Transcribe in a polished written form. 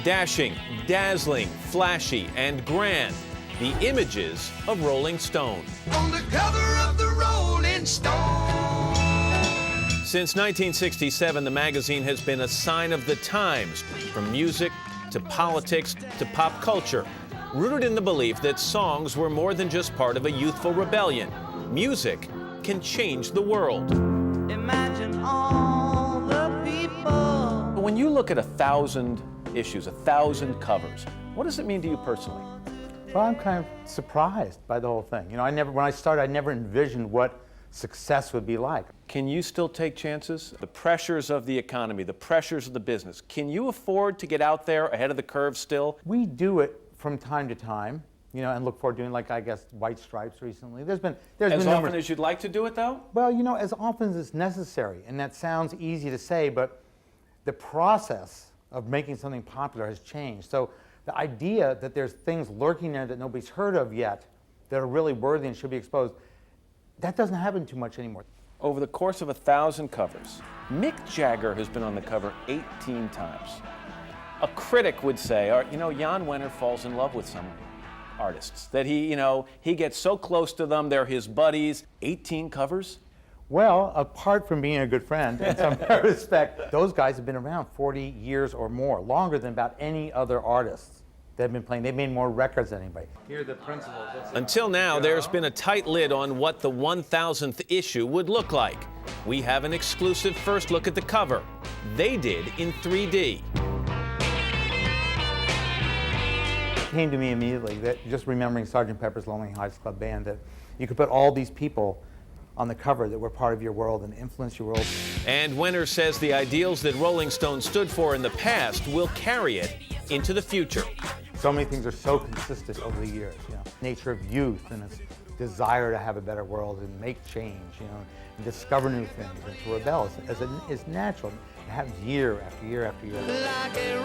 Dashing, dazzling, flashy, and grand. The images of Rolling Stone. On the cover of the Rolling Stone. Since 1967, the magazine has been a sign of the times, from music to politics to pop culture, rooted in the belief that songs were more than just part of a youthful rebellion. Music can change the world. Imagine all the people. When you look at 1,000 issues, 1,000 covers, what does it mean to you personally? Well, I'm kind of surprised by the whole thing. You know, when I started, I never envisioned what success would be like. Can you still take chances? The pressures of the economy, the pressures of the business, can you afford to get out there ahead of the curve still? We do it from time to time, you know, and look forward to doing, like, I guess, White Stripes recently. There's been As numbers. often as you'd like to do it, though? Well, you know, as often as it's necessary, and that sounds easy to say, but the process of making something popular has changed. So the idea that there's things lurking there that nobody's heard of yet that are really worthy and should be exposed, that doesn't happen too much anymore. Over the course of 1,000 covers, Mick Jagger has been on the cover 18 times. A critic would say, you know, Jan Wenner falls in love with some artists, that he gets so close to them, they're his buddies. 18 covers? Well, apart from being a good friend, in some respect, those guys have been around 40 years or more, longer than about any other artists that have been playing. They've made more records than anybody. Here are the principles. Until now, there's been a tight lid on what the 1,000th issue would look like. We have an exclusive first look at the cover. They did in 3D. It came to me immediately that just remembering Sgt. Pepper's Lonely Hearts Club Band, that you could put all these people on the cover that were part of your world and influenced your world. And Wenner says the ideals that Rolling Stone stood for in the past will carry it into the future. So many things are so consistent over the years, you know. Nature of youth and its desire to have a better world and make change, you know, and discover new things and to rebel is natural. It happens year after year after year. Like a